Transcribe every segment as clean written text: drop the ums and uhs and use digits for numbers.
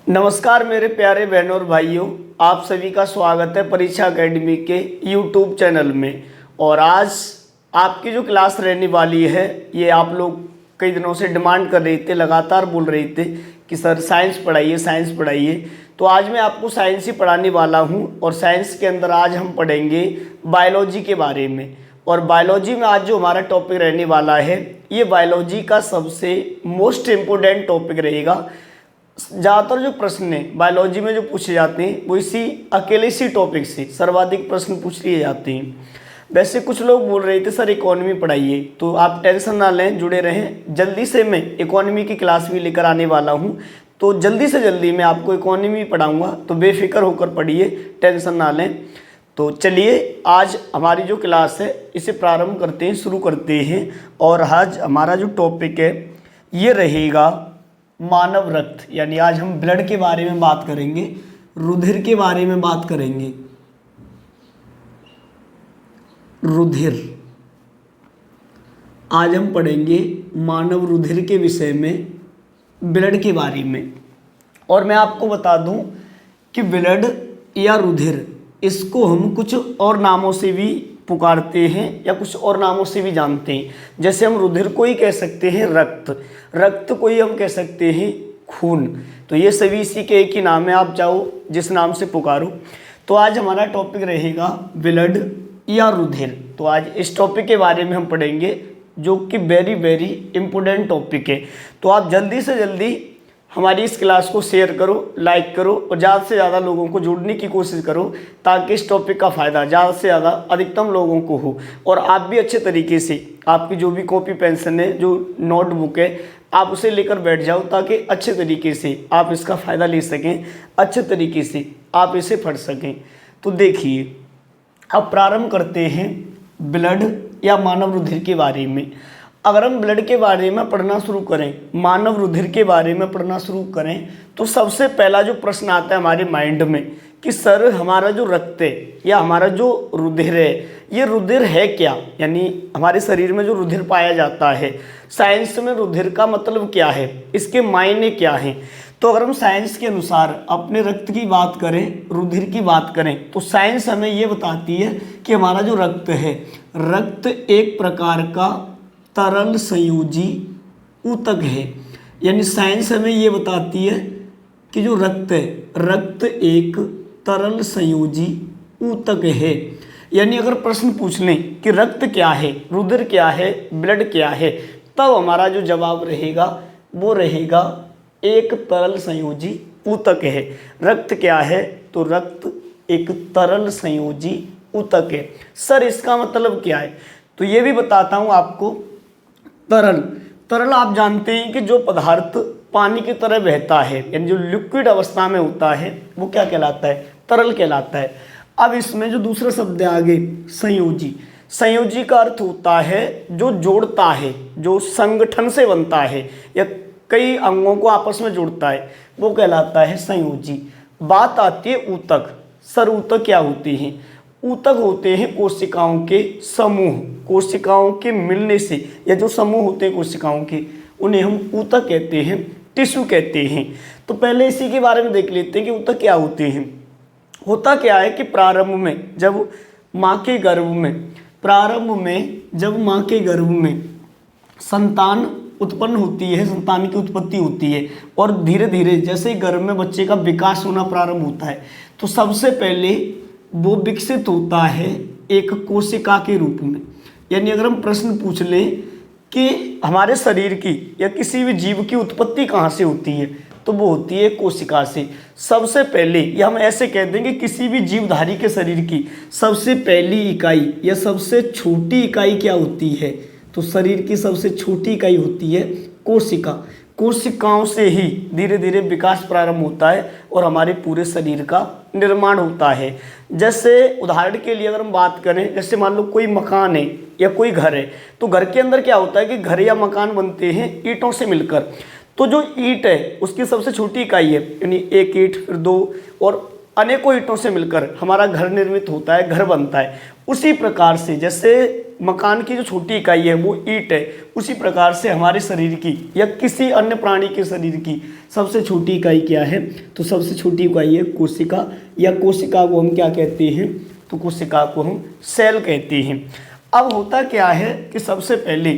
नमस्कार मेरे प्यारे बहनों और भाइयों, आप सभी का स्वागत है परीक्षा एकेडमी के यूट्यूब चैनल में। और आज आपकी जो क्लास रहने वाली है, ये आप लोग कई दिनों से डिमांड कर रहे थे, लगातार बोल रहे थे कि सर साइंस पढ़ाइए साइंस पढ़ाइए। तो आज मैं आपको साइंस ही पढ़ाने वाला हूँ। और साइंस के अंदर आज हम पढ़ेंगे बायोलॉजी के बारे में। और बायोलॉजी में आज जो हमारा टॉपिक रहने वाला है, ये बायोलॉजी का सबसे मोस्ट इम्पोर्टेंट टॉपिक रहेगा। ज़्यादातर जो प्रश्न हैं बायोलॉजी में जो पूछे जाते हैं वो इसी टॉपिक से सर्वाधिक प्रश्न पूछ लिए जाते हैं। वैसे कुछ लोग बोल रहे थे सर इकोनॉमी पढ़ाइए, तो आप टेंशन ना लें, जुड़े रहें। जल्दी से मैं इकोनॉमी की क्लास भी लेकर आने वाला हूँ, तो जल्दी से जल्दी मैं आपको इकोनॉमी पढ़ाऊँगा, तो बेफिक्र होकर पढ़िए, टेंशन ना लें। तो चलिए आज हमारी जो क्लास है इसे प्रारंभ करते हैं, शुरू करते हैं। और आज हमारा जो टॉपिक है ये रहेगा मानव रक्त, यानी आज हम ब्लड के बारे में बात करेंगे, रुधिर के बारे में बात करेंगे। रुधिर आज हम पढ़ेंगे मानव रुधिर के विषय में, ब्लड के बारे में। और मैं आपको बता दूं कि ब्लड या रुधिर, इसको हम कुछ और नामों से भी पुकारते हैं या कुछ और नामों से भी जानते हैं। जैसे हम रुधिर को ही कह सकते हैं रक्त, रक्त को ही हम कह सकते हैं खून। तो ये सभी इसी के एक ही नाम है, आप चाहो जिस नाम से पुकारो। तो आज हमारा टॉपिक रहेगा ब्लड या रुधिर। तो आज इस टॉपिक के बारे में हम पढ़ेंगे, जो कि वेरी वेरी इम्पोर्टेंट टॉपिक है। तो आप जल्दी से जल्दी हमारी इस क्लास को शेयर करो, लाइक करो और ज़्यादा से ज़्यादा लोगों को जोड़ने की कोशिश करो, ताकि इस टॉपिक का फ़ायदा ज़्यादा से ज़्यादा अधिकतम लोगों को हो। और आप भी अच्छे तरीके से आपकी जो भी कॉपी पेंसिल है, जो नोटबुक है, आप उसे लेकर बैठ जाओ, ताकि अच्छे तरीके से आप इसका फ़ायदा ले सकें, अच्छे तरीके से आप इसे पढ़ सकें। तो देखिए, अब प्रारंभ करते हैं ब्लड या मानव रुधिर के बारे में। अगर हम ब्लड के बारे में पढ़ना शुरू करें, मानव रुधिर के बारे में पढ़ना शुरू करें, तो सबसे पहला जो प्रश्न आता है हमारे माइंड में कि सर हमारा जो रक्त है या हमारा जो रुधिर है, ये रुधिर है क्या? यानी हमारे शरीर में जो रुधिर पाया जाता है, साइंस में रुधिर का मतलब क्या है, इसके मायने क्या हैं? तो अगर हम साइंस के अनुसार अपने रक्त की बात करें, रुधिर की बात करें, तो साइंस हमें ये बताती है कि हमारा जो रक्त है, रक्त एक प्रकार का तरल संयोजी ऊतक है। यानी साइंस हमें ये बताती है कि जो रक्त है, रक्त एक तरल संयोजी ऊतक है। यानी अगर प्रश्न पूछ लें कि रक्त क्या है, रुधिर क्या है, ब्लड क्या है, तब हमारा जो जवाब रहेगा वो रहेगा एक तरल संयोजी ऊतक है। रक्त क्या है? तो रक्त एक तरल संयोजी ऊतक है। सर इसका मतलब क्या है? तो ये भी बताता हूँ आपको। तरल, तरल आप जानते हैं कि जो पदार्थ पानी की तरह बहता है, यानी जो लिक्विड अवस्था में होता है, वो क्या कहलाता है? तरल कहलाता है। अब इसमें जो दूसरा शब्द है आगे, संयोजी, संयोजी का अर्थ होता है जो जोड़ता है, जो संगठन से बनता है या कई अंगों को आपस में जोड़ता है, वो कहलाता है संयोजी। बात आती है ऊतक। सर ऊतक क्या होते हैं? ऊतक होते हैं कोशिकाओं के समूह, कोशिकाओं के मिलने से, या जो समूह होते हैं कोशिकाओं के, उन्हें हम ऊतक कहते हैं, टिश्यू कहते हैं। तो पहले इसी के बारे में देख लेते हैं कि ऊतक क्या होते हैं। होता क्या है कि प्रारंभ में जब माँ के गर्भ में संतान उत्पन्न होती है, संतान की उत्पत्ति होती है, और धीरे धीरे जैसे गर्भ में बच्चे का विकास होना प्रारंभ होता है, तो सबसे पहले वो विकसित होता है एक कोशिका के रूप में। यानी अगर हम प्रश्न पूछ लें कि हमारे शरीर की या किसी भी जीव की उत्पत्ति कहाँ से होती है, तो वो होती है कोशिका से। सबसे पहले, या हम ऐसे कह देंगे किसी भी जीवधारी के शरीर की सबसे पहली इकाई या सबसे छोटी इकाई क्या होती है? तो शरीर की सबसे छोटी इकाई होती है कोशिका। कोशिकाओं से ही धीरे धीरे विकास प्रारंभ होता है और हमारे पूरे शरीर का निर्माण होता है। जैसे उदाहरण के लिए अगर हम बात करें, जैसे मान लो कोई मकान है या कोई घर है, तो घर के अंदर क्या होता है कि घर या मकान बनते हैं ईंटों से मिलकर। तो जो ईंट है उसकी सबसे छोटी इकाई है, यानी एक ईंट, फिर दो, और अनेकों ईंटों से मिलकर हमारा घर निर्मित होता है, घर बनता है। उसी प्रकार से जैसे मकान की जो छोटी इकाई है वो ईंट है, उसी प्रकार से हमारे शरीर की या किसी अन्य प्राणी के शरीर की सबसे छोटी इकाई क्या है? तो सबसे छोटी इकाई है कोशिका, या कोशिका को हम क्या कहते हैं? तो कोशिका को हम सेल कहते हैं। अब होता क्या है कि सबसे पहले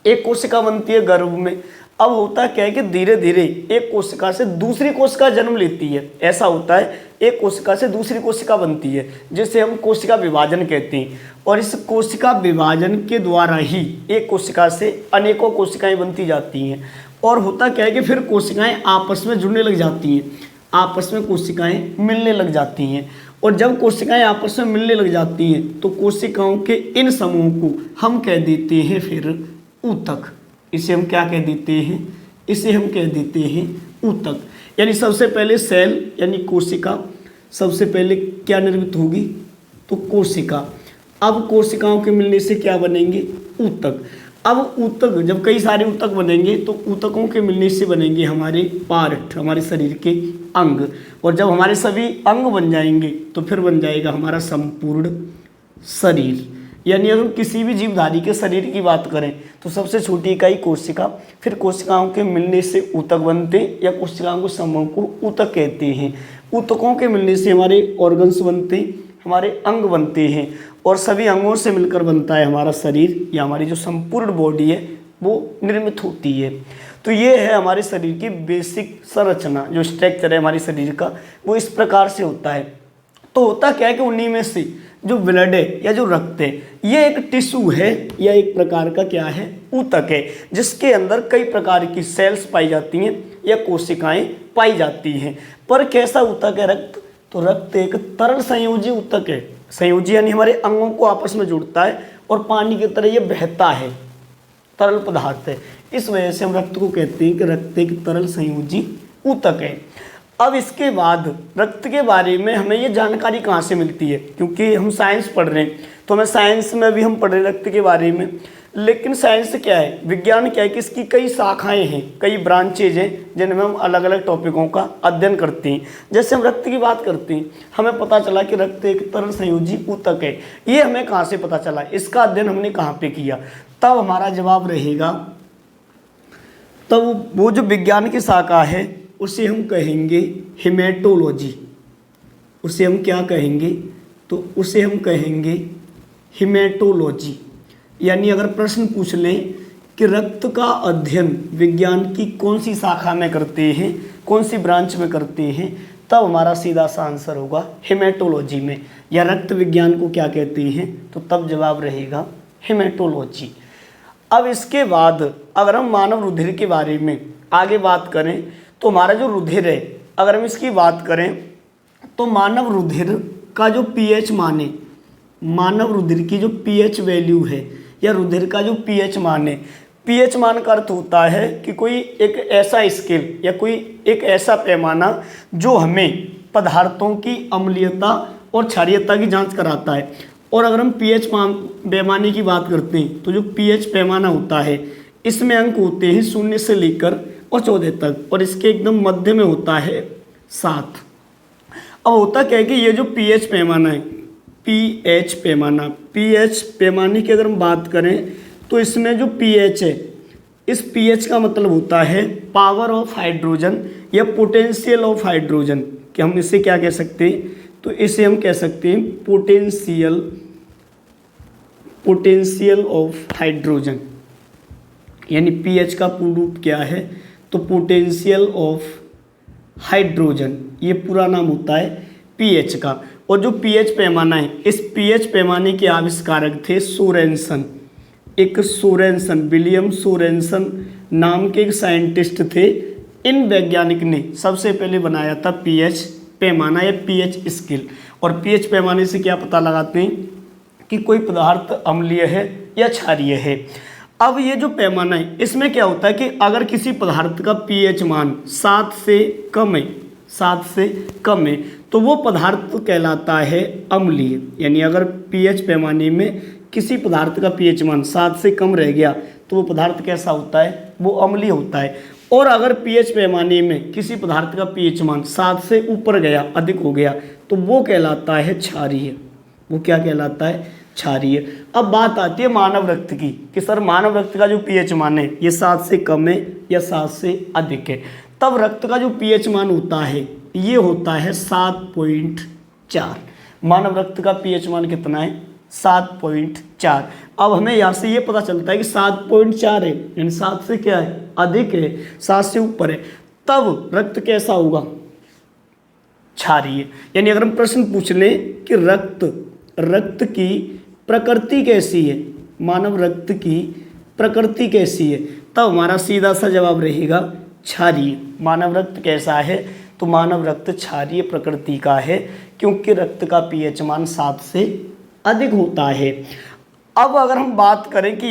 एक कोशिका बनती है गर्भ में। अब होता क्या है कि धीरे धीरे एक कोशिका से दूसरी कोशिका जन्म लेती है। ऐसा होता है, एक कोशिका से दूसरी कोशिका बनती है, जिसे हम कोशिका विभाजन कहते हैं। और इस कोशिका विभाजन के द्वारा ही एक कोशिका से अनेकों कोशिकाएं बनती जाती हैं। और होता क्या है कि फिर कोशिकाएं आपस में जुड़ने लग जाती हैं, आपस में कोशिकाएं मिलने लग जाती हैं। और जब कोशिकाएं आपस में मिलने लग जाती हैं तो कोशिकाओं के इन समूह को हम कह देते हैं फिर ऊतक। इसे हम क्या कह देते हैं? इसे हम कह देते हैं ऊतक। यानी सबसे पहले सेल यानी कोशिका, सबसे पहले क्या निर्मित होगी? तो कोशिका। अब कोशिकाओं के मिलने से क्या बनेंगे? ऊतक। अब ऊतक, जब कई सारे ऊतक बनेंगे तो ऊतकों के मिलने से बनेंगे हमारे पार्ट, हमारे शरीर के अंग। और जब हमारे सभी अंग बन जाएंगे तो फिर बन जाएगा हमारा संपूर्ण शरीर। यानी अगर किसी भी जीवधारी के शरीर की बात करें तो सबसे छोटी इकाई कोशिका, फिर कोशिकाओं के मिलने से ऊतक बनते या कोशिकाओं के समूह को ऊतक कहते हैं। ऊतकों के मिलने से हमारे ऑर्गन्स बनते, हमारे अंग बनते हैं। और सभी अंगों से मिलकर बनता है हमारा शरीर, या हमारी जो संपूर्ण बॉडी है वो निर्मित होती है। तो ये है हमारे शरीर की बेसिक संरचना, जो स्ट्रक्चर है हमारे शरीर का वो इस प्रकार से होता है। तो होता क्या है कि उन्हीं में से जो ब्लड है या जो रक्त है ये एक टिश्यू है या एक प्रकार का क्या है? ऊतक है, जिसके अंदर कई प्रकार की सेल्स पाई जाती हैं या कोशिकाएं पाई जाती हैं। पर कैसा ऊतक है रक्त? तो रक्त एक तरल संयोजी ऊतक है। संयोजी यानी हमारे अंगों को आपस में जोड़ता है और पानी की तरह ये बहता है, तरल पदार्थ है। इस वजह से हम रक्त को कहते हैं कि रक्त एक तरल संयोजी ऊतक है। अब इसके बाद रक्त के बारे में हमें ये जानकारी कहाँ से मिलती है? क्योंकि हम साइंस पढ़ रहे हैं तो हमें साइंस में भी हम पढ़ रहे हैं रक्त के बारे में। लेकिन साइंस क्या है, विज्ञान क्या है कि इसकी कई शाखाएं हैं, कई ब्रांचेज हैं जिनमें हम अलग अलग टॉपिकों का अध्ययन करते हैं। जैसे हम रक्त की बात करते हैं, हमें पता चला कि रक्त एक तरल संयोजी ऊतक है। ये हमें कहाँ से पता चला? इसका अध्ययन हमने कहाँ पे किया? तब हमारा जवाब रहेगा, तब वो जो विज्ञान की शाखा है उसे हम कहेंगे हेमेटोलॉजी। उसे हम क्या कहेंगे? तो उसे हम कहेंगे हेमेटोलॉजी। यानी अगर प्रश्न पूछ लें कि रक्त का अध्ययन विज्ञान की कौन सी शाखा में करते हैं, कौन सी ब्रांच में करते हैं, तब हमारा सीधा सा आंसर होगा हेमेटोलॉजी में। या रक्त विज्ञान को क्या कहते हैं? तो तब जवाब रहेगा हेमेटोलॉजी। अब इसके बाद अगर हम मानव रुधिर के बारे में आगे बात करें तो हमारा जो रुधिर है, अगर हम इसकी बात करें तो मानव रुधिर का जो पीएच मान है, मानव रुधिर की जो पीएच वैल्यू है या रुधिर का जो पीएच मान है, पीएच मान का अर्थ होता है कि कोई एक ऐसा स्केल या कोई एक ऐसा पैमाना जो हमें पदार्थों की अम्लीयता और क्षारीयता की जांच कराता है। और अगर हम पीएच पैमाने की बात करते हैं तो जो पीएच पैमाना होता है इसमें अंक होते हैं 0 से लेकर और 14 तक, और इसके एकदम मध्य में होता है 7। अब होता क्या है कि ये जो पीएच पैमाना है, पीएच पैमाने की अगर हम बात करें तो इसमें जो पीएच है, इस पीएच का मतलब होता है पावर ऑफ हाइड्रोजन या पोटेंशियल ऑफ हाइड्रोजन। कि हम इसे क्या कह सकते हैं? तो इसे हम कह सकते हैं पोटेंशियल ऑफ हाइड्रोजन। यानी पीएच का पूर्ण रूप क्या है? तो पोटेंशियल ऑफ हाइड्रोजन, ये पूरा नाम होता है पीएच का। और जो पीएच पैमाना है, इस पीएच पैमाने के आविष्कारक थे सोरेनसन। एक सोरेनसन, विलियम सोरेनसन नाम के एक साइंटिस्ट थे। इन वैज्ञानिक ने सबसे पहले बनाया था पीएच पैमाना या पीएच स्केल। और पीएच पैमाने से क्या पता लगाते हैं कि कोई पदार्थ अम्लीय है या क्षारीय है। अब ये जो पैमाना है इसमें क्या होता है कि अगर किसी पदार्थ का पीएच मान 7 से कम है तो वो पदार्थ कहलाता है अम्लीय। यानी अगर पीएच पैमाने में किसी पदार्थ का पीएच मान 7 से कम रह गया तो वो पदार्थ कैसा होता है? वो अम्लीय होता है। और अगर पीएच पैमाने में किसी पदार्थ का पीएच मान 7 से ऊपर गया, अधिक हो गया, तो वो कहलाता है क्षारीय। वो क्या कहलाता है? क्षारीय। अब बात आती है मानव रक्त की कि सर मानव रक्त का जो पीएच मान है ये 7 से कम है या 7 से अधिक है। तब रक्त का जो पीएच मान होता है ये होता है 7.4। मानव रक्त का पीएच मान कितना है? 7.4। अब हमें यहाँ से ये पता चलता है कि 7.4 है, यानी 7 से क्या है? अधिक है, 7 से ऊपर है। तब रक्त कैसा होगा? क्षारीय। यानी अगर हम प्रश्न पूछ लें कि रक्त की प्रकृति कैसी है, मानव रक्त की प्रकृति कैसी है, तब हमारा सीधा सा जवाब रहेगा क्षारीय। मानव रक्त कैसा है? तो मानव रक्त क्षारीय प्रकृति का है, क्योंकि रक्त का पीएच मान 7 से अधिक होता है। अब अगर हम बात करें कि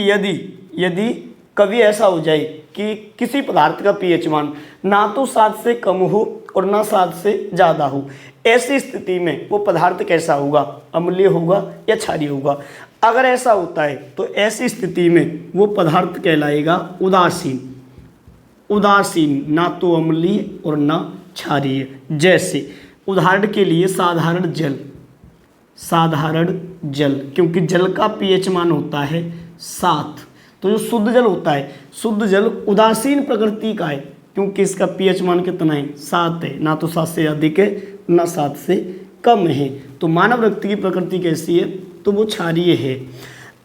यदि कभी ऐसा हो जाए कि किसी पदार्थ का पीएच मान ना तो 7 से कम हो और ना 7 से ज़्यादा हो, ऐसी स्थिति में वो पदार्थ कैसा होगा? अम्लीय होगा या क्षारीय होगा? अगर ऐसा होता है तो ऐसी स्थिति में वो पदार्थ कहलाएगा उदासीन। उदासीन, ना तो अम्लीय और ना क्षारीय। जैसे उदाहरण के लिए साधारण जल, क्योंकि जल का पीएच मान होता है 7, तो जो शुद्ध जल होता है, शुद्ध जल उदासीन प्रकृति का है, क्योंकि इसका पीएच मान कितना है? 7 है, ना तो 7 से अधिक है ना 7 से कम है। तो मानव रक्त की प्रकृति कैसी है? तो वो क्षारीय है।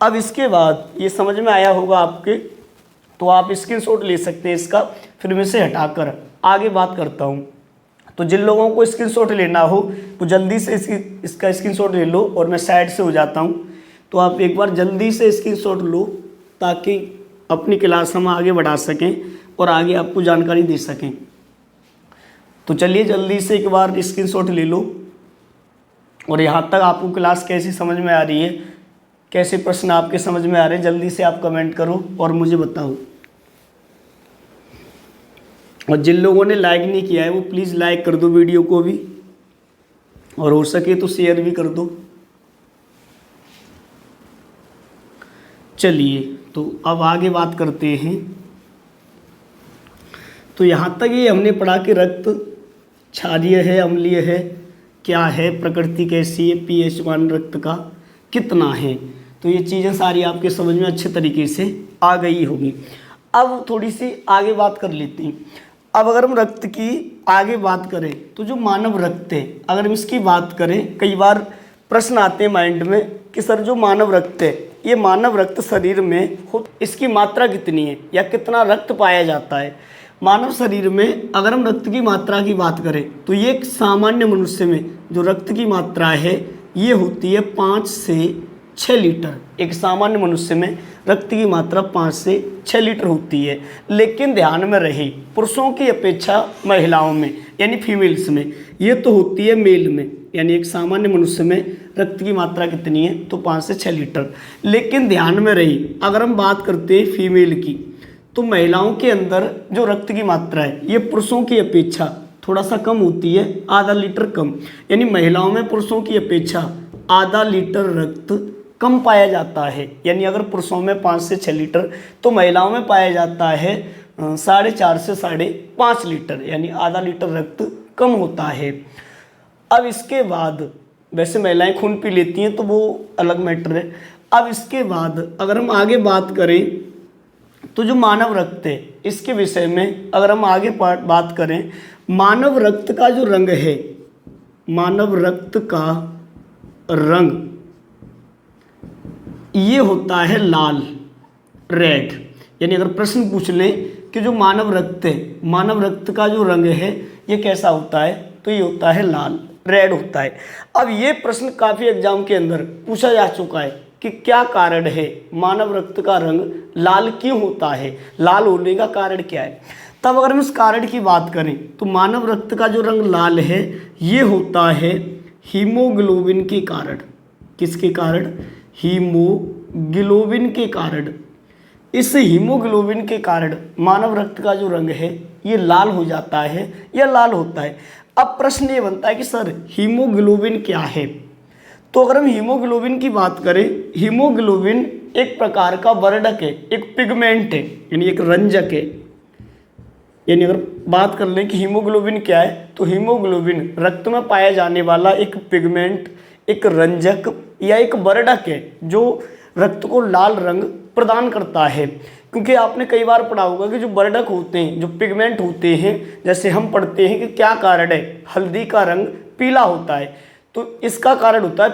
अब इसके बाद ये समझ में आया होगा आपके, तो आप स्क्रीनशॉट ले सकते हैं इसका, फिर मैं इसे हटाकर आगे बात करता हूँ। तो जिन लोगों को स्क्रीनशॉट लेना हो तो जल्दी से इसका स्क्रीनशॉट ले लो, और मैं साइड से हो जाता हूँ। तो आप एक बार जल्दी से स्क्रीनशॉट लो ताकि अपनी क्लास हम आगे बढ़ा सकें और आगे आपको जानकारी दे सकें। तो चलिए जल्दी से एक बार स्क्रीनशॉट ले लो, और यहाँ तक आपको क्लास कैसी समझ में आ रही है, कैसे प्रश्न आपके समझ में आ रहे हैं, जल्दी से आप कमेंट करो और मुझे बताओ। और जिन लोगों ने लाइक नहीं किया है वो प्लीज़ लाइक कर दो वीडियो को भी, और हो सके तो शेयर भी कर दो। चलिए तो अब आगे बात करते हैं। तो यहाँ तक ये हमने पढ़ा कि रक्त क्षारीय है, अम्लीय है, क्या है, प्रकृति कैसी है, पीएच मान रक्त का कितना है। तो ये चीज़ें सारी आपके समझ में अच्छे तरीके से आ गई होगी। अब थोड़ी सी आगे बात कर लेते हैं। अब अगर हम रक्त की आगे बात करें तो जो मानव रक्त है, अगर हम इसकी बात करें, कई बार प्रश्न आते हैं माइंड में कि सर जो मानव रक्त है, ये मानव रक्त शरीर में हो, इसकी मात्रा कितनी है या कितना रक्त पाया जाता है। मानव शरीर में अगर हम रक्त की मात्रा की बात करें तो ये एक सामान्य मनुष्य में जो रक्त की मात्रा है ये होती है 5 से 6 लीटर। एक सामान्य मनुष्य में रक्त की मात्रा 5 से 6 लीटर होती है। लेकिन ध्यान में रहे, पुरुषों की अपेक्षा महिलाओं में यानी फीमेल्स में ये तो होती है मेल में, यानी एक सामान्य मनुष्य में रक्त की मात्रा कितनी है? तो 5 से 6 लीटर। लेकिन ध्यान में रही, अगर हम बात करते हैं फीमेल की, तो महिलाओं के अंदर जो रक्त की मात्रा है ये पुरुषों की अपेक्षा थोड़ा सा कम होती है, आधा लीटर कम। यानी महिलाओं में पुरुषों की अपेक्षा आधा लीटर रक्त कम पाया जाता है। यानी अगर पुरुषों में 5 से 6 लीटर तो महिलाओं में पाया जाता है 4.5 से 5.5 लीटर, यानी आधा लीटर रक्त कम होता है। अब इसके बाद वैसे महिलाएं खून पी लेती हैं तो वो अलग मैटर है। अब इसके बाद अगर हम आगे बात करें तो जो मानव रक्त है इसके विषय में अगर हम आगे बात करें, मानव रक्त का जो रंग है, मानव रक्त का रंग ये होता है लाल, रेड। यानी अगर प्रश्न पूछ लें कि जो मानव रक्त है, मानव रक्त का जो रंग है ये कैसा होता है, तो ये होता है लाल, रेड होता है। अब ये प्रश्न काफ़ी एग्जाम के अंदर पूछा जा चुका है कि क्या कारण है मानव रक्त का रंग लाल क्यों होता है, लाल होने का कारण क्या है। तब अगर हम इस कारण की बात करें तो मानव रक्त का जो रंग लाल है ये होता है हीमोग्लोबिन के कारण। किसके कारण? हीमोग्लोबिन के कारण। इस हीमोग्लोबिन के कारण मानव रक्त का जो रंग है ये लाल हो जाता है या लाल होता है। अब प्रश्न ये बनता है कि सर हीमोग्लोबिन क्या है। तो अगर हम हीमोग्लोबिन की बात करें, हीमोग्लोबिन एक प्रकार का वर्णक है, एक पिगमेंट है, यानी एक रंजक है, यानी अगर बात कर लें कि हीमोग्लोबिन क्या है, तो हीमोग्लोबिन रक्त में पाया जाने वाला एक पिगमेंट, एक रंजक या एक वर्णक है जो रक्त को लाल रंग प्रदान करता है। क्योंकि आपने कई बार पढ़ा होगा कि जो वर्णक होते हैं, जो पिगमेंट होते हैं, जैसे हम पढ़ते हैं कि क्या कारण है हल्दी का रंग पीला होता है, तो इसका कारण होता है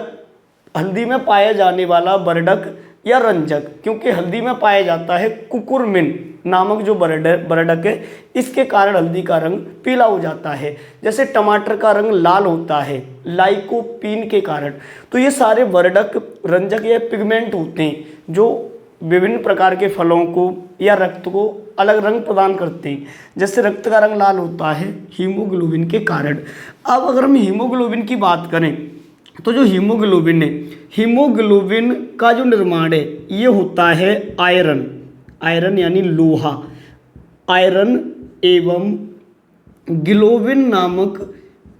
हल्दी में पाया जाने वाला वर्णक या रंजक। क्योंकि हल्दी में पाया जाता है कुकुरमिन नामक जो वर्णक है, इसके कारण हल्दी का रंग पीला हो जाता है। जैसे टमाटर का रंग लाल होता है लाइकोपीन के कारण। तो ये सारे वर्णक, रंजक या पिगमेंट होते हैं जो विभिन्न प्रकार के फलों को या रक्त को अलग रंग प्रदान करते हैं। जैसे रक्त का रंग लाल होता है हीमोग्लोबिन के कारण। अब अगर हम हीमोग्लोबिन की बात करें, तो जो हीमोग्लोबिन है, हीमोग्लोबिन का जो निर्माण है ये होता है आयरन, आयरन यानी लोहा, आयरन एवं ग्लोबिन नामक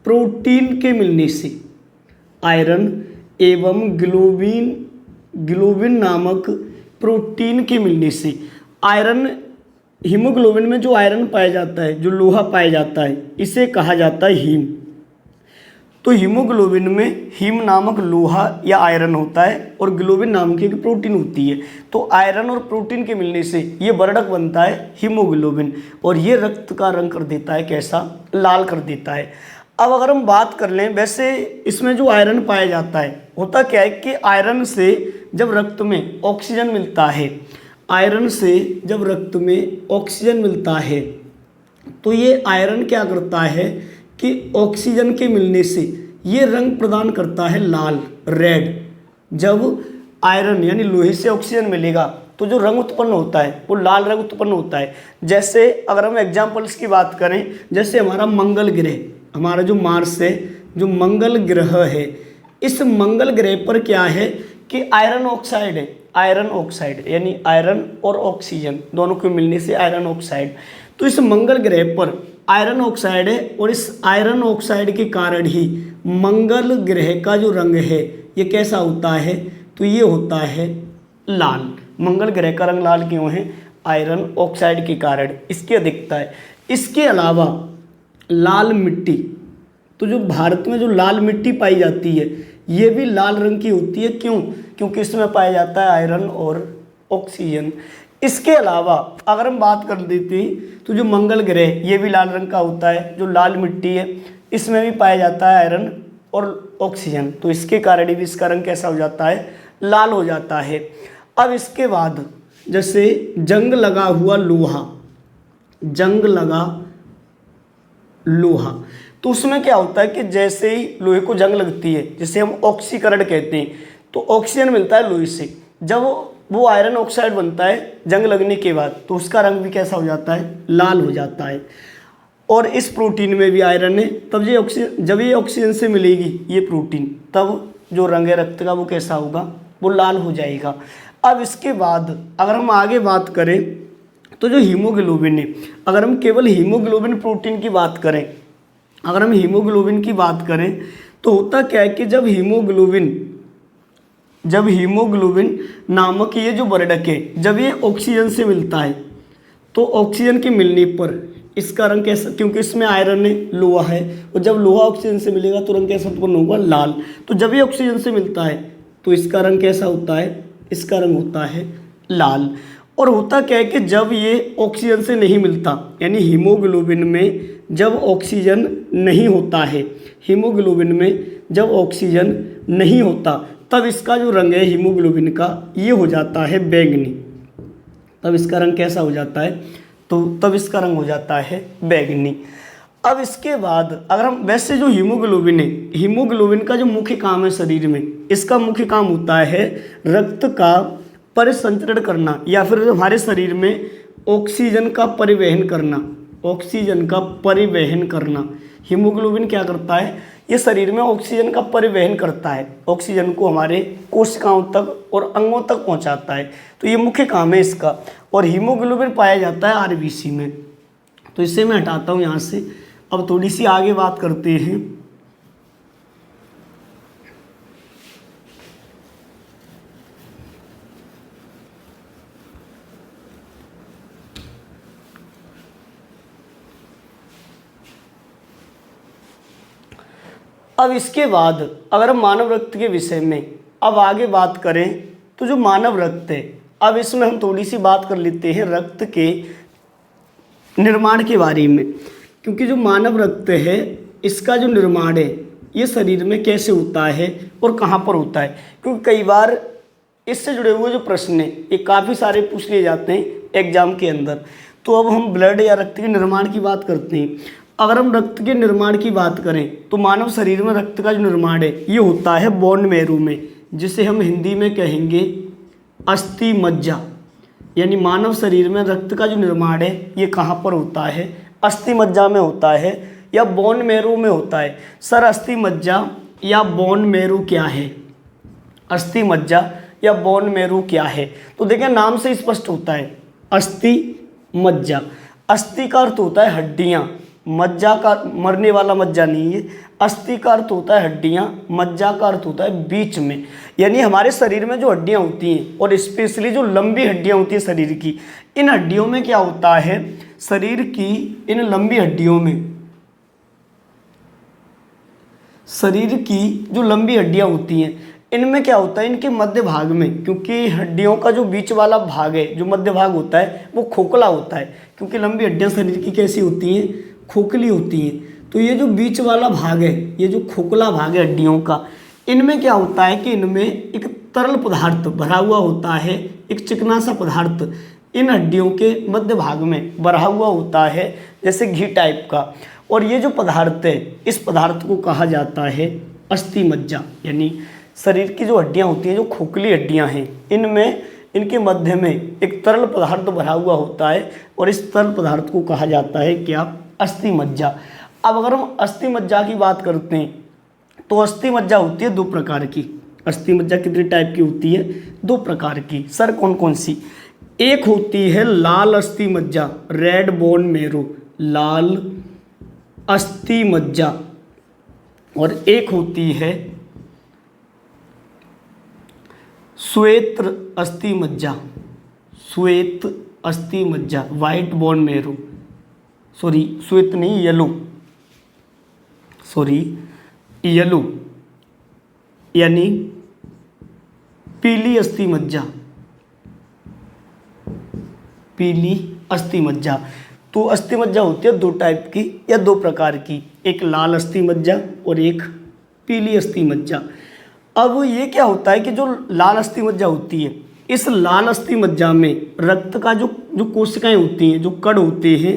प्रोटीन के मिलने से, आयरन एवं ग्लोबिन नामक प्रोटीन के मिलने से। आयरन, हीमोग्लोबिन में जो आयरन पाया जाता है, जो लोहा पाया जाता है, इसे कहा जाता है हीम। तो हीमोग्लोबिन में हीम नामक लोहा या आयरन होता है और ग्लोबिन नाम की एक प्रोटीन होती है। तो आयरन और प्रोटीन के मिलने से ये वर्णक बनता है हीमोग्लोबिन, और ये रक्त का रंग कर देता है कैसा, लाल कर देता है। अब अगर हम बात कर लें, वैसे इसमें जो आयरन पाया जाता है, होता क्या है कि आयरन से जब रक्त में ऑक्सीजन मिलता है, आयरन से जब रक्त में ऑक्सीजन मिलता है, तो ये आयरन क्या करता है कि ऑक्सीजन के मिलने से ये रंग प्रदान करता है लाल, रेड। जब आयरन यानी लोहे से ऑक्सीजन मिलेगा तो जो रंग उत्पन्न होता है वो लाल रंग उत्पन्न होता है। जैसे अगर हम एग्जाम्पल्स की बात करें, जैसे हमारा मंगल ग्रह, हमारा जो मार्स है, जो मंगल ग्रह है, इस मंगल ग्रह पर क्या है कि आयरन ऑक्साइड है, आयरन ऑक्साइड यानी आयरन और ऑक्सीजन दोनों के मिलने से आयरन ऑक्साइड। तो इस मंगल ग्रह पर आयरन ऑक्साइड है और इस आयरन ऑक्साइड के कारण ही मंगल ग्रह का जो रंग है ये कैसा होता है, तो ये होता है लाल। मंगल ग्रह का रंग लाल क्यों है? आयरन ऑक्साइड के कारण इसकी अधिकता है। इसके अलावा लाल मिट्टी, तो जो भारत में जो लाल मिट्टी पाई जाती है ये भी लाल रंग की होती है। क्यों? क्योंकि इसमें पाया जाता है आयरन और ऑक्सीजन। इसके अलावा अगर हम बात कर देते हैं तो जो मंगल ग्रह ये भी लाल रंग का होता है, जो लाल मिट्टी है इसमें भी पाया जाता है आयरन और ऑक्सीजन, तो इसके कारण भी इसका रंग कैसा हो जाता है, लाल हो जाता है। अब इसके बाद जैसे जंग लगा हुआ लोहा, जंग लगा लोहा, तो उसमें क्या होता है कि जैसे ही लोहे को जंग लगती है, जिसे हम ऑक्सीकरण कहते हैं, तो ऑक्सीजन मिलता है लोहे से। जब वो आयरन ऑक्साइड बनता है जंग लगने के बाद, तो उसका रंग भी कैसा हो जाता है, लाल हो जाता है। और इस प्रोटीन में भी आयरन है, तब ये ऑक्सीजन, जब ये ऑक्सीजन से मिलेगी ये प्रोटीन, तब जो रंग है रक्त का वो कैसा होगा, वो लाल हो जाएगा। अब इसके बाद अगर हम आगे बात करें तो जो हीमोग्लोबिन है, अगर हम केवल हीमोग्लोबिन प्रोटीन की बात करें, अगर हम हीमोग्लोबिन की बात करें तो होता क्या है कि जब हीमोग्लोबिन नामक ये जो वर्णक है, जब ये ऑक्सीजन से मिलता है तो ऑक्सीजन के मिलने पर इसका रंग कैसा, क्योंकि इसमें आयरन है, लोहा है, और जब लोहा ऑक्सीजन से मिलेगा तो रंग कैसा उत्पन्न होगा, लाल। तो जब ये ऑक्सीजन से मिलता है तो इसका रंग कैसा होता है, इसका रंग होता है लाल। और होता क्या है कि जब ये ऑक्सीजन से नहीं मिलता, यानी हीमोग्लोबिन में जब ऑक्सीजन नहीं होता है, हीमोग्लोबिन में जब ऑक्सीजन नहीं होता, तब इसका जो रंग है हीमोग्लोबिन का ये हो जाता है बैंगनी। तब इसका रंग कैसा हो जाता है, तो तब इसका रंग हो जाता है बैंगनी। अब इसके बाद अगर हम, वैसे जो हीमोग्लोबिन है, हीमोग्लोबिन का जो मुख्य काम है शरीर में, इसका मुख्य काम होता है रक्त का परिसंचरण करना, या फिर हमारे शरीर में ऑक्सीजन का परिवहन करना, ऑक्सीजन का परिवहन करना। हीमोग्लोबिन क्या करता है, ये शरीर में ऑक्सीजन का परिवहन करता है, ऑक्सीजन को हमारे कोशिकाओं तक और अंगों तक पहुंचाता है, तो ये मुख्य काम है इसका। और हीमोग्लोबिन पाया जाता है आरबीसी में। तो इसे मैं हटाता हूँ यहाँ से। अब थोड़ी सी आगे बात करते हैं। अब इसके बाद अगर हम मानव रक्त के विषय में अब आगे बात करें तो जो मानव रक्त है, अब इसमें हम थोड़ी सी बात कर लेते हैं रक्त के निर्माण के बारे में, क्योंकि जो मानव रक्त है इसका जो निर्माण है ये शरीर में कैसे होता है और कहाँ पर होता है, क्योंकि कई बार इससे जुड़े हुए जो प्रश्न हैं ये काफ़ी सारे पूछ लिए जाते हैं एग्जाम के अंदर। तो अब हम ब्लड या रक्त के निर्माण की बात करते हैं। अगर हम रक्त के निर्माण की बात करें तो मानव शरीर में रक्त का जो निर्माण है ये होता है बोन मैरो में, जिसे हम हिंदी में कहेंगे अस्थि मज्जा। यानी मानव शरीर में रक्त का जो निर्माण है ये कहाँ पर होता है, अस्थि मज्जा में होता है या बोन मैरो में होता है। सर अस्थि मज्जा या बोन मैरो क्या है, अस्थि मज्जा या बोन मैरो क्या है? तो देखिए नाम से स्पष्ट होता है अस्थि मज्जा। अस्थि का अर्थ होता है हड्डियाँ, मज्जा का मरने वाला मज्जा नहीं है। अस्थि का अर्थ होता है हड्डियाँ, मज्जा का अर्थ होता है बीच में। यानी हमारे शरीर में जो हड्डियाँ होती हैं और स्पेशली जो लंबी हड्डियाँ होती हैं शरीर की, इन हड्डियों में क्या होता है, शरीर की इन लंबी हड्डियों में, शरीर की जो लंबी हड्डियाँ होती हैं इनमें क्या होता है, इनके मध्य भाग में, क्योंकि हड्डियों का जो बीच वाला भाग है, जो मध्य भाग होता है वो खोखला होता है, क्योंकि लंबी हड्डियां शरीर की कैसी होती हैं, खोखली होती हैं। तो ये जो बीच वाला भाग है, ये जो खोखला भाग है हड्डियों का, इनमें क्या होता है कि इनमें एक तरल पदार्थ भरा हुआ होता है, एक चिकना सा पदार्थ इन हड्डियों के मध्य भाग में भरा हुआ होता है, जैसे घी टाइप का। और ये जो पदार्थ है इस पदार्थ को कहा जाता है अस्थि मज्जा। यानी शरीर की जो हड्डियां होती हैं, जो खोखली हड्डियां हैं, इनमें इनके मध्य में एक तरल पदार्थ भरा हुआ होता है और इस तरल पदार्थ को कहा जाता है क्या, अस्थि मज्जा। अब अगर हम अस्थि मज्जा की बात करते हैं तो अस्थि मज्जा होती है दो प्रकार की। अस्थि मज्जा कितने टाइप की होती है, दो प्रकार की। सर कौन कौन सी? एक होती है लाल अस्थि मज्जा, रेड बोन मैरो, लाल अस्थि मज्जा, और एक होती है श्वेत अस्थि मज्जा, श्वेत अस्थि मज्जा, वाइट बोन मैरो, सॉरी श्वेत नहीं येलो, सॉरी येलो, यानी पीली अस्थि मज्जा, पीली अस्थि मज्जा। तो अस्थि मज्जा होती है दो टाइप की या दो प्रकार की, एक लाल अस्थि मज्जा और एक पीली अस्थि मज्जा। अब ये क्या होता है कि जो लाल अस्थि मज्जा होती है, इस लाल अस्थि मज्जा में रक्त का जो कोशिकाएं होती हैं, जो कण होते हैं,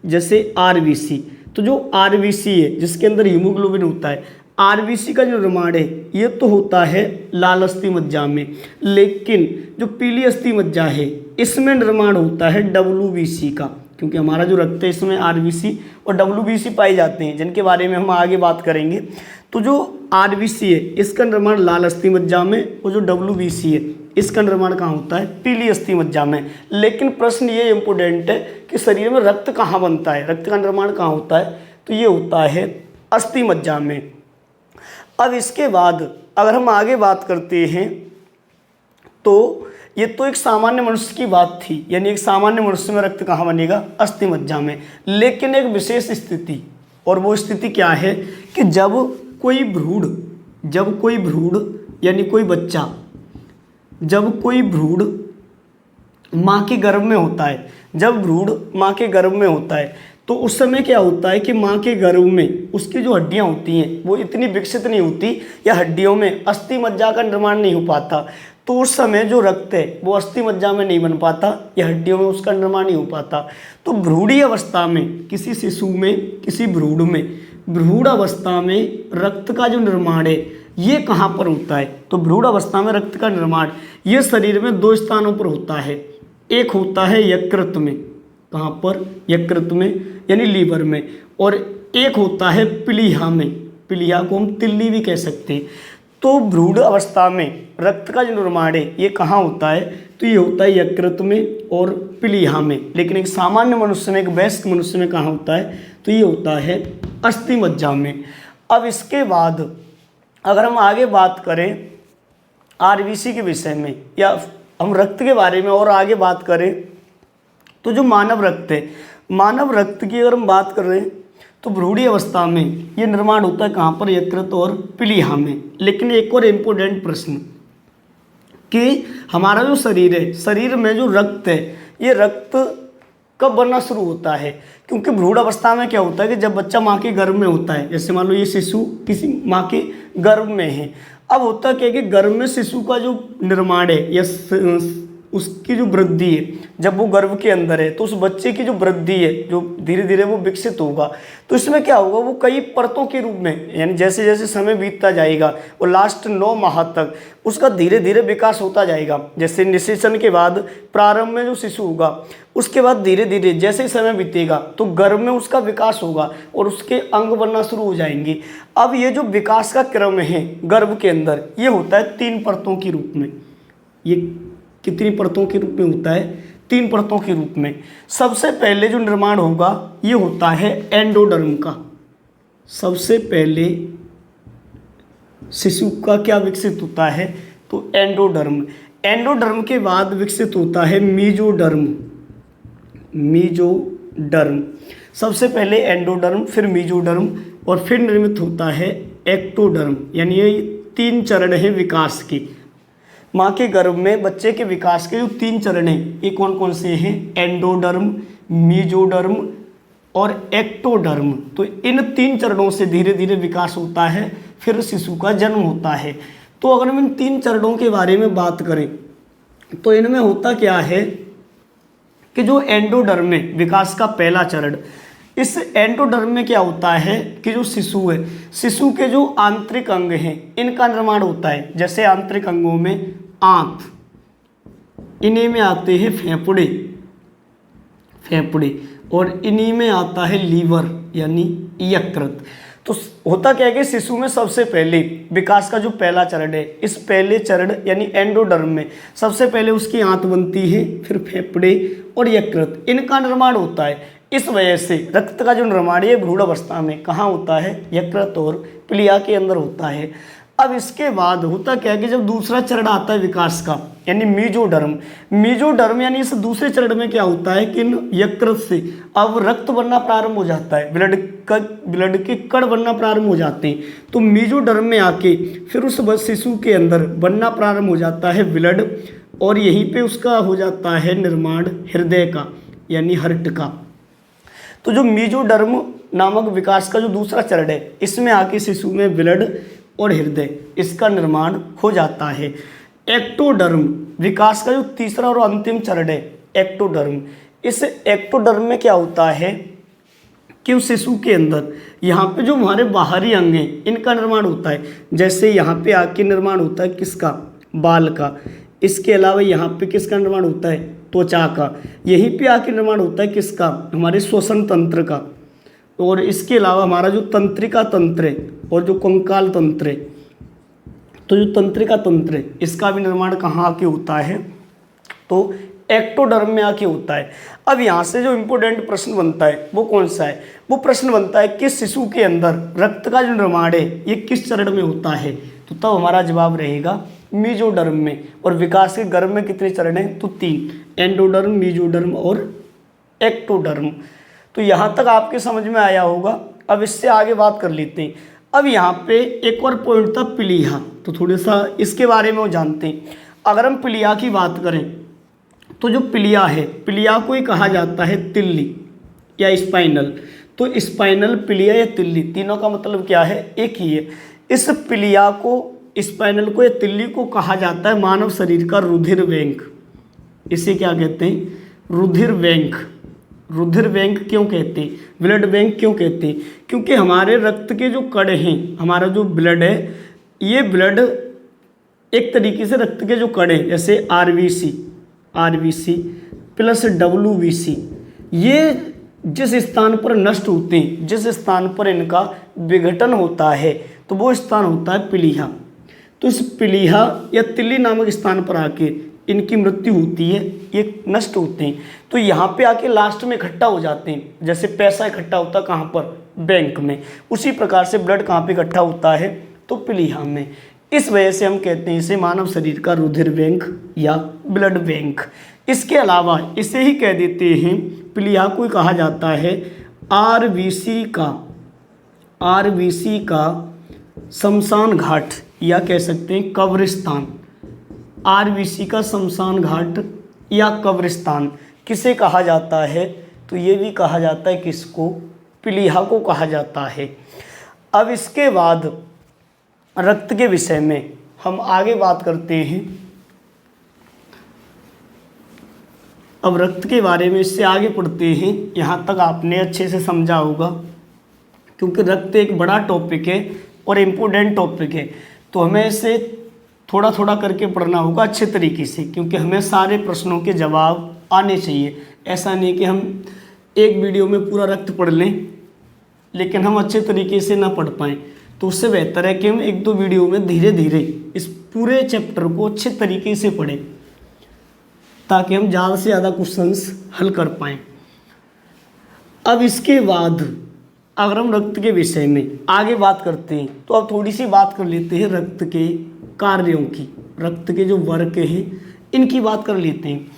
जैसे आरबीसी। तो जो आरबीसी है जिसके अंदर हीमोग्लोबिन होता है, आरबीसी का जो निर्माण है ये तो होता है लाल अस्थि मज्जा में, लेकिन जो पीली अस्थि मज्जा है इसमें निर्माण होता है डब्ल्यूबीसी का, क्योंकि हमारा जो रक्त है इसमें आरबीसी और डब्ल्यूबीसी पाए जाते हैं, जिनके बारे में हम आगे बात करेंगे। तो जो आरबीसी है इसका निर्माण लाल अस्थि मज्जा में, और जो डब्ल्यूबीसी है इसका निर्माण कहाँ होता है, पीली अस्थि मज्जा में। लेकिन प्रश्न ये इम्पोर्टेंट है कि शरीर में रक्त कहाँ बनता है, रक्त का निर्माण कहाँ होता है, तो ये होता है अस्थि मज्जा में। अब इसके बाद अगर हम आगे बात करते हैं तो ये तो एक सामान्य मनुष्य की बात थी, यानी एक सामान्य मनुष्य में रक्त कहाँ बनेगा, अस्थि मज्जा में। लेकिन एक विशेष स्थिति, और वो स्थिति क्या है कि जब कोई भ्रूण यानी कोई बच्चा, जब कोई भ्रूण माँ के गर्भ में होता है, जब भ्रूण माँ के गर्भ में होता है तो उस समय क्या होता है कि माँ के गर्भ में उसकी जो हड्डियाँ होती हैं वो इतनी विकसित नहीं होती, या हड्डियों में अस्थि मज्जा का निर्माण नहीं हो पाता। तो उस समय जो रक्त है वो अस्थि मज्जा में नहीं बन पाता, या हड्डियों में उसका निर्माण नहीं हो पाता। तो भ्रूणीय अवस्था में किसी शिशु में, किसी भ्रूण में, भ्रूण अवस्था में रक्त का जो निर्माण है ये कहाँ पर होता है, तो भ्रूण अवस्था में रक्त का निर्माण ये शरीर में दो स्थानों पर होता है। एक होता है यकृत में, कहाँ पर, यकृत में यानी लीवर में, और एक होता है प्लीहा में, प्लीहा को हम तिल्ली भी कह सकते हैं। तो भ्रूण अवस्था में रक्त का जो निर्माण है ये कहाँ होता है, तो ये होता है यकृत में और प्लीहा में। लेकिन एक सामान्य मनुष्य में, एक वयस्क मनुष्य में कहाँ होता है, तो ये होता है अस्थि मज्जा में। अब इसके बाद अगर हम आगे बात करें आरबीसी के विषय में, या हम रक्त के बारे में और आगे बात करें, तो जो मानव रक्त है, मानव रक्त की अगर हम बात कर रहे हैं तो भ्रूणीय अवस्था में ये निर्माण होता है कहाँ पर, यकृत और प्लीहा में। लेकिन एक और इम्पोर्टेंट प्रश्न कि हमारा जो शरीर है, शरीर में जो रक्त है, ये रक्त कब बनना शुरू होता है? क्योंकि भ्रूण अवस्था में क्या होता है कि जब बच्चा माँ के गर्भ में होता है, जैसे मान लो ये शिशु किसी माँ के गर्भ में है, अब होता क्या है कि गर्भ में शिशु का जो निर्माण है या उसकी जो वृद्धि है, जब वो गर्भ के अंदर है तो उस बच्चे की जो वृद्धि है, जो धीरे धीरे वो विकसित होगा, तो इसमें क्या होगा, वो कई परतों के रूप में, यानी जैसे जैसे समय बीतता जाएगा और लास्ट 9 माह तक उसका धीरे धीरे विकास होता जाएगा। जैसे निषेचन के बाद प्रारंभ में जो शिशु होगा, उसके बाद धीरे धीरे जैसे ही समय बीतेगा तो गर्भ में उसका विकास होगा और उसके अंग बनना शुरू हो जाएंगे। अब ये जो विकास का क्रम है गर्भ के अंदर, ये होता है 3 परतों के रूप में। ये कितनी परतों के रूप में होता है? 3 परतों के रूप में। सबसे पहले जो निर्माण होगा ये होता है एंडोडर्म का। सबसे पहले शिशु का क्या विकसित होता है? तो एंडोडर्म। एंडोडर्म के बाद विकसित होता है मीजोडर्म। मीजोडर्म, सबसे पहले एंडोडर्म, फिर मीजोडर्म और फिर निर्मित होता है एक्टोडर्म। यानी ये 3 चरण हैं विकास के। माँ के गर्भ में बच्चे के विकास के जो 3 चरण हैं, ये कौन कौन से हैं? एंडोडर्म, मीजोडर्म और एक्टोडर्म। तो इन 3 चरणों से धीरे धीरे विकास होता है, फिर शिशु का जन्म होता है। तो अगर हम इन 3 चरणों के बारे में बात करें तो इनमें होता क्या है कि जो एंडोडर्म में विकास का पहला चरण, इस एंडोडर्म में क्या होता है कि जो शिशु है, शिशु के जो आंतरिक अंग हैं इनका निर्माण होता है। जैसे आंतरिक अंगों में आंत, इन्हीं में आते हैं फेफड़े और इन्हीं में आता है लीवर यानी यकृत। तो होता क्या है कि शिशु में सबसे पहले विकास का जो पहला चरण है, इस पहले चरण यानी एंडोडर्म में सबसे पहले उसकी आंत बनती है, फिर फेफड़े और यकृत, इनका निर्माण होता है। इस वजह से रक्त का जो निर्माण है भ्रूण अवस्था में कहाँ होता है? यकृत और प्लीहा के अंदर होता है। अब इसके बाद होता क्या है कि जब दूसरा चरण आता है विकास का यानी मीजोडर्म यानी इस दूसरे चरण में क्या होता है कि इन यकृत से अब रक्त बनना प्रारंभ हो जाता है, ब्लड के कण बनना प्रारंभ हो जाते हैं। तो मीजोडर्म में आके फिर उस शिशु के अंदर बनना प्रारंभ हो जाता है ब्लड, और यहीं पे उसका हो जाता है निर्माण हृदय का यानी हार्ट का। तो जो मीजोडर्म नामक विकास का जो दूसरा चरण है, इसमें आके शिशु में ब्लड और हृदय, इसका निर्माण हो जाता है। एक्टोडर्म विकास का जो तीसरा और अंतिम चरण है एक्टोडर्म, इस एक्टोडर्म में क्या होता है कि उस शिशु के अंदर यहाँ पे जो हमारे बाहरी अंग हैं इनका निर्माण होता है। जैसे यहाँ पे आके निर्माण होता है किसका? बाल का। इसके अलावा यहाँ पे किसका निर्माण होता है? त्वचा का। यहीं पे आके निर्माण होता है किसका? हमारे श्वसन तंत्र का। और इसके अलावा हमारा जो तंत्रिका तंत्र है और जो कंकाल तंत्र है, तो जो तंत्रिका तंत्र है इसका भी निर्माण कहाँ आके होता है? तो एक्टोडर्म में आके होता है। अब यहाँ से जो इम्पोर्टेंट प्रश्न बनता है वो कौन सा है? वो प्रश्न बनता है कि शिशु के अंदर रक्त का जो निर्माण है ये किस चरण में होता है? तो तब हमारा जवाब रहेगा मीजोडर्म में। और विकास के गर्भ में कितने चरण हैं? तो 3, एंडोडर्म, मीजोडर्म और एक्टोडर्म। तो यहाँ तक आपके समझ में आया होगा। अब इससे आगे बात कर लेते हैं। अब यहाँ पे एक और पॉइंट था प्लीहा, तो थोड़ा सा इसके बारे में वो जानते हैं। अगर हम प्लीहा की बात करें तो जो प्लीहा है, प्लीहा को ही कहा जाता है तिल्ली या स्पाइनल। तो स्पाइनल, प्लीहा या तिल्ली, तीनों का मतलब क्या है? एक ही है। इस प्लीहा को, स्पाइनल को या तिल्ली को कहा जाता है मानव शरीर का रुधिर बैंक। इसे क्या कहते हैं? रुधिर बैंक। रुधिर बैंक क्यों कहते हैं? ब्लड बैंक क्यों कहते हैं? क्योंकि हमारे रक्त के जो कण हैं, हमारा जो ब्लड है, ये ब्लड एक तरीके से रक्त के जो कण हैं जैसे आरबीसी प्लस डब्ल्यूबीसी, ये जिस स्थान पर नष्ट होते हैं, जिस स्थान पर इनका विघटन होता है, तो वो स्थान होता है प्लीहा। तो इस प्लीहा या तिल्ली नामक स्थान पर आके इनकी मृत्यु होती है, ये नष्ट होते हैं। तो यहाँ पे आके लास्ट में इकट्ठा हो जाते हैं। जैसे पैसा इकट्ठा होता है कहाँ पर? बैंक में। उसी प्रकार से ब्लड कहाँ पे इकट्ठा होता है? तो प्लीहा में। इस वजह से हम कहते हैं इसे मानव शरीर का रुधिर बैंक या ब्लड बैंक। इसके अलावा इसे ही कह देते हैं, प्लीहा को कहा जाता है आरबीसी का आरबीसी का शमशान घाट या कह सकते हैं कब्रिस्तान। आरबीसी का शमशान घाट या कब्रिस्तान किसे कहा जाता है? तो ये भी कहा जाता है किसको? प्लीहा को कहा जाता है। अब इसके बाद रक्त के विषय में हम आगे बात करते हैं। अब रक्त के बारे में इससे आगे पढ़ते हैं। यहाँ तक आपने अच्छे से समझा होगा, क्योंकि रक्त एक बड़ा टॉपिक है और इम्पोर्टेंट टॉपिक है, तो हमें इसे थोड़ा थोड़ा करके पढ़ना होगा अच्छे तरीके से, क्योंकि हमें सारे प्रश्नों के जवाब आने चाहिए। ऐसा नहीं कि हम एक वीडियो में पूरा रक्त पढ़ लें लेकिन हम अच्छे तरीके से ना पढ़ पाएँ। तो उससे बेहतर है कि हम एक दो वीडियो में धीरे धीरे इस पूरे चैप्टर को अच्छे तरीके से पढ़ें, ताकि हम ज़्यादा से ज़्यादा क्वेश्चंस हल कर पाएँ। अब इसके बाद अगर हम रक्त के विषय में आगे बात करते हैं, तो अब थोड़ी सी बात कर लेते हैं रक्त के कार्यों की। रक्त के जो वर्क हैं इनकी बात कर लेते हैं।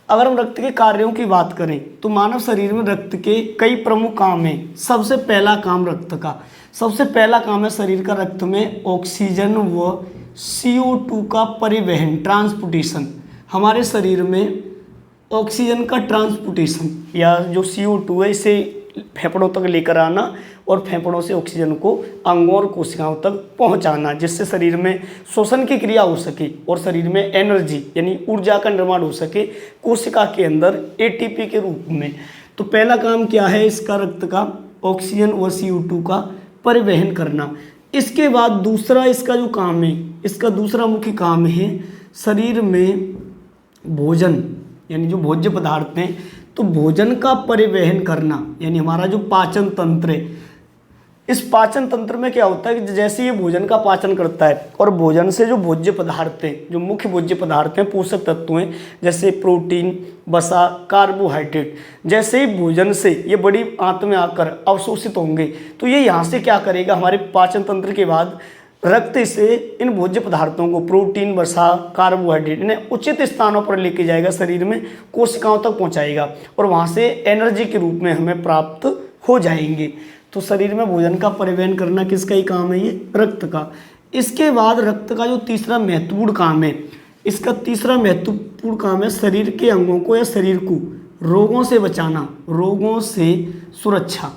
अगर हम रक्त के कार्यों की बात करें तो मानव शरीर में रक्त के कई प्रमुख काम हैं। सबसे पहला काम रक्त का, सबसे पहला काम है शरीर का रक्त में ऑक्सीजन व CO2 का परिवहन, ट्रांसपोर्टेशन। हमारे शरीर में ऑक्सीजन का ट्रांसपोर्टेशन या जो CO2 है इसे फेफड़ों तक लेकर आना और फेफड़ों से ऑक्सीजन को अंगों और कोशिकाओं तक पहुंचाना, जिससे शरीर में श्वसन की क्रिया हो सके और शरीर में एनर्जी यानी ऊर्जा का निर्माण हो सके कोशिका के अंदर ATP के रूप में। तो पहला काम क्या है इसका, रक्त का ऑक्सीजन व CO2 का परिवहन करना। इसके बाद दूसरा इसका जो काम है, इसका दूसरा मुख्य काम है शरीर में भोजन यानी जो भोज्य पदार्थ हैं, तो भोजन का परिवहन करना, यानी हमारा जो पाचन तंत्र है, इस पाचन तंत्र में क्या होता है कि जैसे ये भोजन का पाचन करता है और भोजन से जो भोज्य पदार्थ हैं, जो मुख्य भोज्य पदार्थ हैं, पोषक तत्व हैं, जैसे प्रोटीन, वसा, कार्बोहाइड्रेट, जैसे ही भोजन से ये बड़ी आंत में आकर अवशोषित होंगे, तो ये यहाँ से क्या करेगा, हमारे पाचन तंत्र के बाद रक्त से इन भोज्य पदार्थों को, प्रोटीन, वसा, कार्बोहाइड्रेट, इन्हें उचित स्थानों पर लेके जाएगा, शरीर में कोशिकाओं तक पहुंचाएगा और वहां से एनर्जी के रूप में हमें प्राप्त हो जाएंगे। तो शरीर में भोजन का परिवहन करना किसका ही काम है, ये रक्त का। इसके बाद रक्त का जो तीसरा महत्वपूर्ण काम है, इसका तीसरा महत्वपूर्ण काम है शरीर के अंगों को या शरीर को रोगों से बचाना, रोगों से सुरक्षा।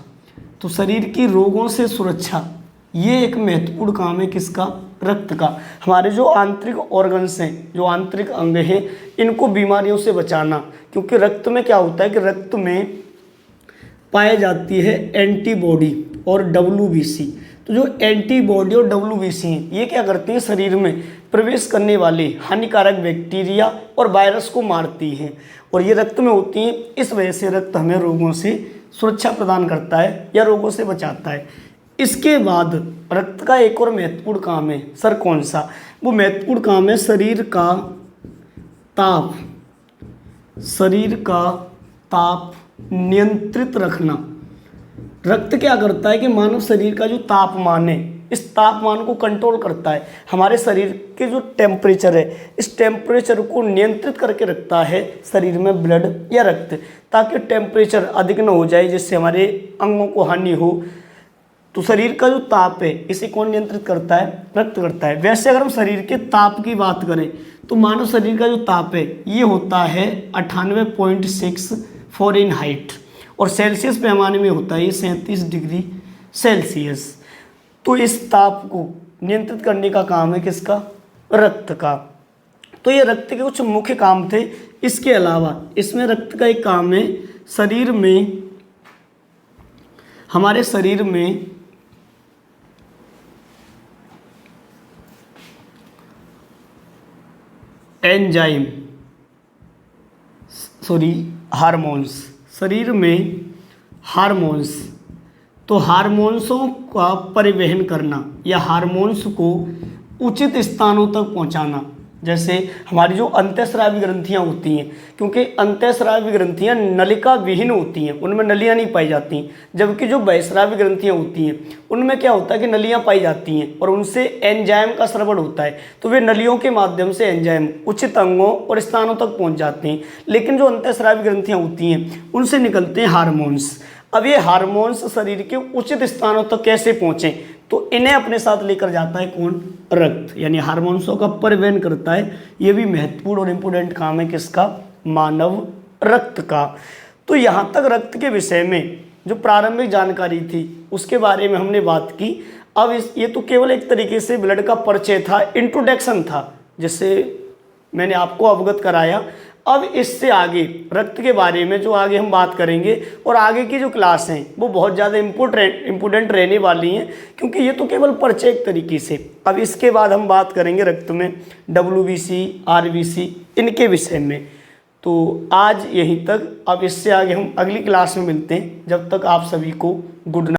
तो शरीर की रोगों से सुरक्षा ये एक महत्वपूर्ण काम है किसका, रक्त का। हमारे जो आंतरिक ऑर्गन्स हैं, जो आंतरिक अंग हैं, इनको बीमारियों से बचाना, क्योंकि रक्त में क्या होता है कि रक्त में पाई जाती है एंटीबॉडी और WBC। तो जो एंटीबॉडी और WBC हैं ये क्या करती हैं, शरीर में प्रवेश करने वाले हानिकारक बैक्टीरिया और वायरस को मारती हैं और ये रक्त में होती हैं। इस वजह से रक्त हमें रोगों से सुरक्षा प्रदान करता है या रोगों से बचाता है। इसके बाद रक्त का एक और महत्वपूर्ण काम है, सर कौन सा, वो महत्वपूर्ण काम है शरीर का ताप, शरीर का ताप नियंत्रित रखना। रक्त क्या करता है कि मानव शरीर का जो तापमान है, इस तापमान को कंट्रोल करता है। हमारे शरीर के जो टेम्परेचर है, इस टेम्परेचर को नियंत्रित करके रखता है शरीर में ब्लड या रक्त, ताकि टेम्परेचर अधिक न हो जाए जिससे हमारे अंगों को हानि हो। तो शरीर का जो ताप है इसे कौन नियंत्रित करता है, रक्त करता है। वैसे अगर हम शरीर के ताप की बात करें तो मानव शरीर का जो ताप है ये होता है 98.6 फ़ारेनहाइट और सेल्सियस पैमाने में होता है ये 37 डिग्री सेल्सियस। तो इस ताप को नियंत्रित करने का काम है किसका, रक्त का। तो ये रक्त के कुछ मुख्य काम थे। इसके अलावा इसमें रक्त का एक काम है शरीर में, हमारे शरीर में एंजाइम हार्मोन्स, शरीर में हार्मोन्स, तो हार्मोन्सों का परिवहन करना या हार्मोन्स को उचित स्थानों तक पहुंचाना। जैसे हमारी जो अंतःस्रावी ग्रंथियां होती हैं, क्योंकि अंतःस्रावी ग्रंथियां नलिका विहीन होती हैं, उनमें नलियां नहीं पाई जाती, जबकि जो बहिस्रावी ग्रंथियां होती हैं उनमें क्या होता है कि नलियां पाई जाती हैं और उनसे एंजाइम का स्रवण होता है। तो वे नलियों के माध्यम से एंजाइम उचित अंगों और स्थानों तक पहुँच जाते हैं। लेकिन जो अंतःस्रावी ग्रंथियाँ होती हैं उनसे निकलते हैं हार्मोन्स। अब ये हार्मोन्स शरीर के उचित स्थानों तक कैसे पहुँचें, तो इन्हें अपने साथ लेकर जाता है कौन, रक्त, यानी हार्मोन्सों का परिवहन करता है। ये भी महत्वपूर्ण और इम्पोर्टेंट काम है किसका, मानव रक्त का। तो यहाँ तक रक्त के विषय में जो प्रारंभिक जानकारी थी उसके बारे में हमने बात की। अब ये तो केवल एक तरीके से ब्लड का परिचय था, इंट्रोडक्शन था, जिससे मैंने आपको अवगत कराया। अब इससे आगे रक्त के बारे में जो आगे हम बात करेंगे और आगे की जो क्लास हैं वो बहुत ज़्यादा इम्पोर्टेंट रहने वाली हैं, क्योंकि ये तो केवल परिचय एक तरीके से। अब इसके बाद हम बात करेंगे रक्त में WBC, RBC इनके विषय में। तो आज यहीं तक, अब इससे आगे हम अगली क्लास में मिलते हैं। जब तक आप सभी को गुड नाइट।